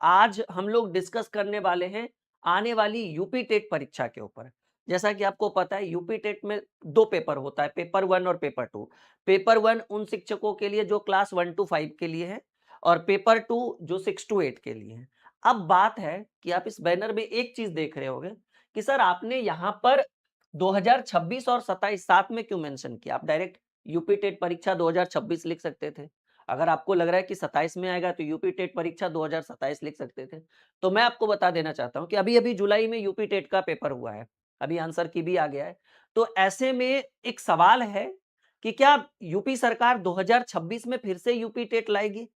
आज हम लोग डिस्कस करने वाले हैं आने वाली यूपी टेट परीक्षा के ऊपर। जैसा कि आपको पता है यूपी टेट में 2 पेपर होता है, पेपर 1 और पेपर 2। पेपर 1 उन शिक्षकों के लिए जो क्लास 1 टू 5 के लिए है और पेपर 2 जो 6 टू 8 के लिए है। अब बात है कि आप इस बैनर में एक चीज़ देख रहे होंगे कि सर आपने यहाँ पर 2026 और 27 साथ में क्यों मेंशन किया? आप डायरेक्ट यूपी टेट परीक्षा 2026 लिख सकते थे। अगर आपको लग रहा है कि 27 में आएगा तो यूपी टेट परीक्षा 2027 लिख सकते थे। तो मैं आपको बता देना चाहता हूँ कि अभी-अभी जुलाई में यूपी टेट का पेपर हुआ है। अभी आंसर की भी आ गया है। तो ऐसे में एक सवाल है कि क्या यूपी सरकार 2026 में फिर से यूपी टेट लाएगी?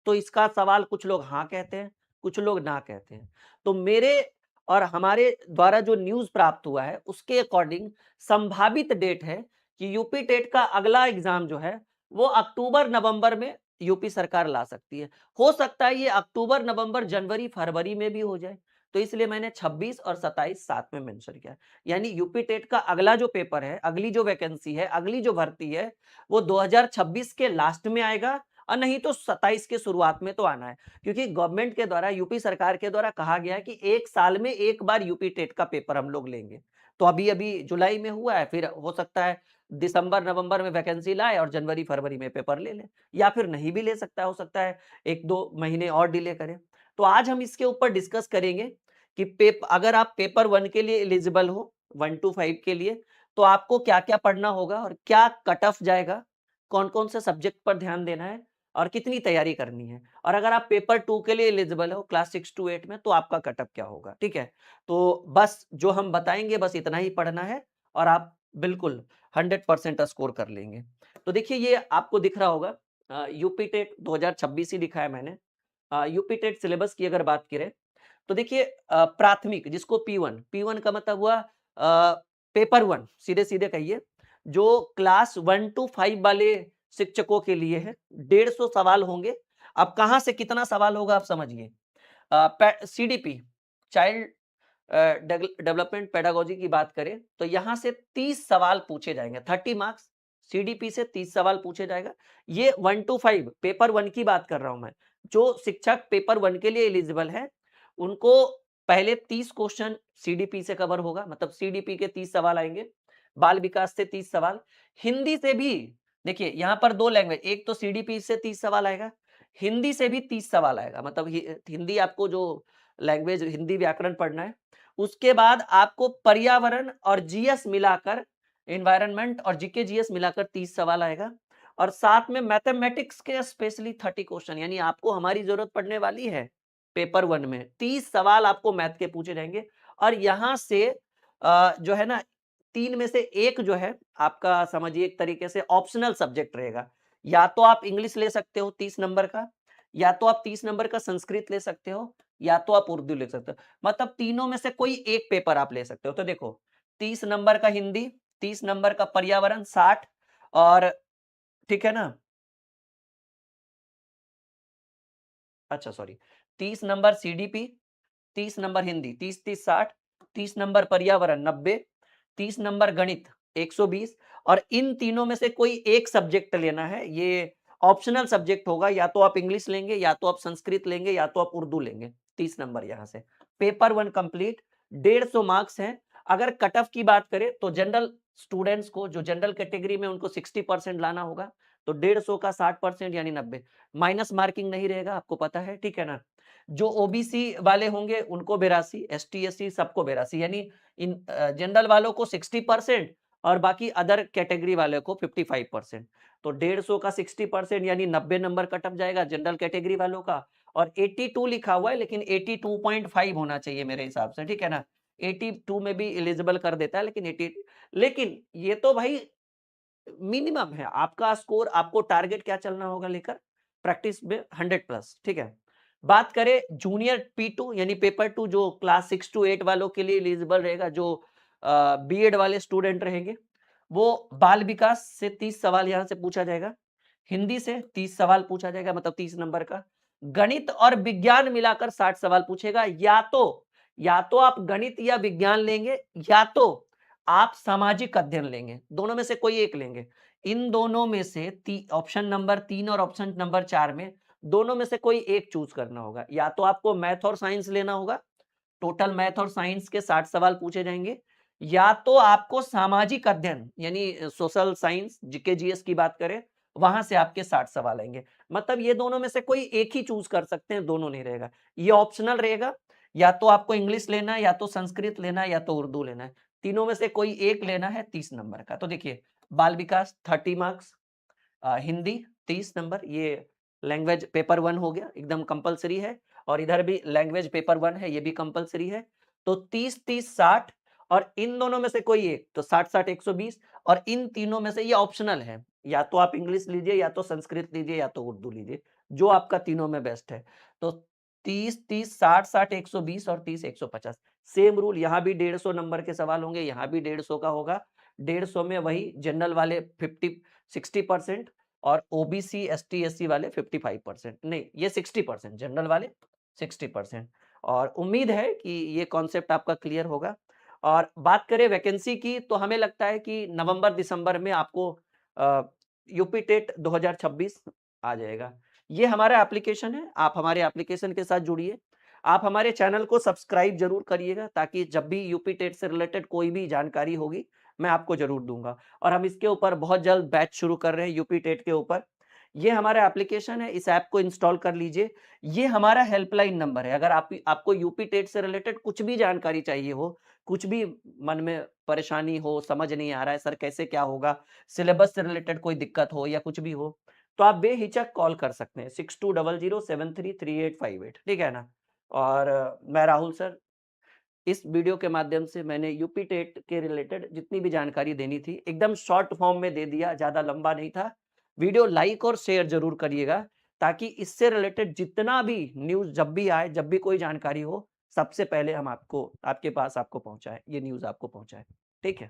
तो इसका सवाल कुछ लोग हाँ कहते हैं, कुछ लोग ना कहते हैं। तो मेरे और हमारे द्वारा जो न्यूज़ प्राप्त हुआ है, उसके अकॉर्डिंग संभावित डेट है कि यूपी टेट का अगला एग्ज़ाम जो है, वो अक्टूबर-नवंबर में यूपी सरकार ला सकती है। हो सकता है ये अक्टूबर, नवंबर, जनवरी, फरवरी में भी हो जाए। तो इसलिए मैंने 26 और 27 साथ में मेंशन किया। यानी यूपी टेट का अगला जो पेपर है, अगली जो वैकेंसी है, अगली जो भर्ती है, वो 2026 के लास्ट में आएगा और नहीं तो 27 के शुरुआत में तो आना है क्योंकि गवर्नमेंट के द्वारा यूपी सरकार के द्वारा कहा गया है कि एक साल में एक बार यूपी टेट का पेपर हम लोग लेंगे। तो अभी-अभी जुलाई में हुआ है, फिर हो सकता है दिसंबर, नवंबर में वैकेंसी लाए और जनवरी, फरवरी में पेपर ले लें या फिर नहीं भी ले सकता है, हो सकता है 1-2 महीने और डिले करें। तो आज हम इसके ऊपर डिस्कस करेंगे कि अगर आप पेपर 1 के लिए एलिजिबल हो, 1 टू 5 के लिए, तो आपको क्या-क्या पढ़ना होगा और क्या कट ऑफ जाएगा, कौन-कौन से सब्जेक्ट पर ध्यान देना है और कितनी तैयारी करनी है और अगर आप पेपर 2 के लिए एलिजिबल हो क्लास 6 टू 8 में तो आपका कट ऑफ क्या होगा, ठीक है? तो बस जो हम बताएँगे बस इतना ही पढ़ना है और आप बिल्कुल 100% स्कोर कर लेंगे। तो देखिए ये आपको दिख रहा होगा यूपी टेट 2026 ही लिखा है मैंने। यूपी टेट सिलेबस की अगर बात करें तो देखिए प्राथमिक जिसको P1 का मतलब हुआ पेपर 1 सीधे-सीधे कहिए जो क्लास 1 टू 5 वाले शिक्षकों के लिए है 150 सवाल होंगे। अब कहाँ से कितना सवाल होगा आप समझिए। सीडीपी चाइल्ड डेवलपमेंट पेडागोजी की बात करें तो यहाँ से 30 सवाल पूछे जाएंगे 30 मार्क्स सीडीपी से 30 सवाल पूछे जाएगा। ये 1 टू 5 पेपर 1 की बात कर रहा हूं मैं। जो शिक्षक पेपर 1 के लिए एलिजिबल है उनको पहले 30 क्वेश्चन सीडीपी से कवर होगा मतलब सीडीपी के 30 सवाल आएंगे। बाल विकास से 30 सवाल। हिंदी से भी देखिए यहाँ पर 2 लैंग्वेज एक तो सीडीपी से 30 सवाल आएगा। हिंदी से भी 30 सवाल आएगा मतलब हिंदी आपको जो लैंग्वेज हिंदी व्याकरण पढ़ना है उसके बाद आपको पर्यावरण और जीएस मिलाकर एनवायरनमेंट और जीके जीएस मिलाकर 30 सवाल आएगा और साथ में मैथमेटिक्स के स्पेशली 30 क्वेश्चन यानी आपको हमारी जरूरत पड़ने वाली है पेपर 1 में 30 सवाल आपको मैथ के पूछे जाएंगे और यहां से जो है ना 3 में से एक जो है आपका समझिए एक तरीके से ऑप्शनल सब्जेक्ट रहेगा। या तो आप इंग्लिश ले सकते हो 30 नंबर का या तो आप 30 नंबर का संस्कृत ले सकते हो या तो आप उर्दू ले सकते हो। मतलब तीनों में से कोई एक पेपर आप ले सकते हो। तो देखो 30 नंबर का हिंदी, 30 नंबर का पर्यावरण, 60 और ठीक है ना? अच्छा sorry 30 number CDP, 30 number Hindi, 30-30 60, 30 number पर्यावरण 90, 30 नंबर गणित 120 और इन तीनों में से कोई एक सब्जेक्ट लेना है। ये ऑप्शनल सब्जेक्ट होगा या तो आप इंग्लिश लेंगे या तो आप संस्कृत लेंगे या तो आप उर्दू लेंगे। 30 नंबर यहाँ से। पेपर 1 कंप्लीट 150 मार्क्स हैं। अगर कट ऑफ की बात करें तो जनरल स्टूडेंट्स को जो जनरल कैटेगरी में उनको 60% लाना होगा। तो 150 का 60% यानी 90 माइनस मार्किंग नहीं रहेगा आपको पता है, ठीक है ना? जो ओबीसी वाले होंगे उनको 82, एसटी, एससी सबको 82 यानी इन जनरल वालों को 60% और बाकी अदर कैटेगरी वाले को 55%। तो 150 का 60% यानी 90 नंबर कट ऑफ जाएगा जनरल कैटेगरी वालों का और 82 लिखा हुआ है लेकिन 82.5 होना चाहिए मेरे हिसाब से, ठीक है ना? 82 में भी एलिजिबल कर देता है लेकिन 80 लेकिन ये तो भाई मिनिमम है। आपका स्कोर आपको टारगेट क्या चलना होगा लेकर प्रैक्टिस में 100 प्लस ठीक है। बात करें जूनियर P2 यानी पेपर 2 जो क्लास 6 टू 8 वालों के लिए एलिजिबल रहेगा जो बीएड वाले स्टूडेंट रहेंगे वो बाल विकास से 30 सवाल यहां से पूछा जाएगा। हिंदी से 30 सवाल पूछा जाएगा मतलब 30 नंबर का। गणित और विज्ञान मिलाकर 60 सवाल पूछेगा या तो आप गणित या विज्ञान लेंगे या तो आप सामाजिक अध्ययन लेंगे दोनों में से कोई एक लेंगे। इन दोनों में से ऑप्शन नंबर 3 और ऑप्शन नंबर 4 में दोनों में से कोई एक चूज़ करना होगा। या तो आपको मैथ और साइंस लेना होगा, टोटल मैथ और साइंस के 60 सवाल पूछे जाएँगे, या तो आपको सामाजिक अध्ययन यानी सोशल साइंस, जीके, जीएस की बात करें, वहाँ से आपके 60 सवाल आएँगे। मतलब ये दोनों में से कोई एक ही चूज़ कर सकते हैं, दोनों नहीं रहेगा। ये ऑप्शनल रहेगा, या तो आपको इंग्लिश लेना है, या तो संस्कृत लेना है, या तो उर्दू लेना है। तीनों में से कोई एक लेना है 30 नंबर का। तो देखिए, बाल विकास 30 मार्क्स, हिंदी 30 नंबर, ये लैंग्वेज पेपर 1 हो गया, एकदम कंपल्सरी है, और इधर भी लैंग्वेज पेपर 1 है, ये भी कंपल्सरी है। तो 30-30 60, और इन दोनों में से कोई एक, तो 60-60 120, और इन तीनों में से ये ऑप्शनल है, या तो आप इंग्लिश लीजिए, या तो संस्कृत लीजिए, या तो उर्दू लीजिए, जो आपका तीनों में बेस्ट है। तो 30-30 60-60 120 और 30-150, सेम रूल, यहाँ भी 150 नंबर के सवाल होंगे, यहाँ भी 150 का होगा। 150 में वही जनरल वाले 60% और ओबीसी, एसटी, एससी वाले 55%, नहीं ये 60%, जनरल वाले 60%। और उम्मीद है कि ये कॉन्सेप्ट आपका क्लियर होगा। और बात करें वैकेंसी की, तो हमें लगता है कि नवंबर-दिसंबर में आपको यूपी टेट 2026 आ जाएगा। ये हमारा एप्लीकेशन है, आप हमारे एप्लीकेशन के साथ जुड़िए। आप हमारे चैनल को सब्सक्राइब ज़रूर करिएगा, ताकि जब भी यूपी टेट से रिलेटेड कोई भी जानकारी होगी, मैं आपको ज़रूर दूँगा। और हम इसके ऊपर बहुत जल्द बैच शुरू कर रहे हैं यूपी टेट के ऊपर। ये हमारा एप्लीकेशन है, इस ऐप को इंस्टॉल कर लीजिए। ये हमारा हेल्पलाइन नंबर है, अगर आपको यूपी टेट से रिलेटेड कुछ भी जानकारी चाहिए हो, कुछ भी मन में परेशानी हो, समझ नहीं आ रहा है सर कैसे क्या होगा, सिलेबस से रिलेटेड कोई दिक्कत हो या कुछ भी हो, तो आप बेहिचक कॉल कर सकते हैं 6200733858, ठीक है ना? और मैं राहुल सर, इस वीडियो के माध्यम से मैंने यूपी टेट के रिलेटेड जितनी भी जानकारी देनी थी, एकदम शॉर्ट फॉर्म में दे दिया, ज़्यादा लंबा नहीं था। वीडियो लाइक और शेयर ज़रूर करिएगा, ताकि इससे रिलेटेड जितना भी न्यूज़ जब भी आए, जब भी कोई जानकारी हो, सबसे पहले हम आपको आपके पास आपको पहुँचाएँ, ये न्यूज़ आपको पहुँचाएँ। ठीक है?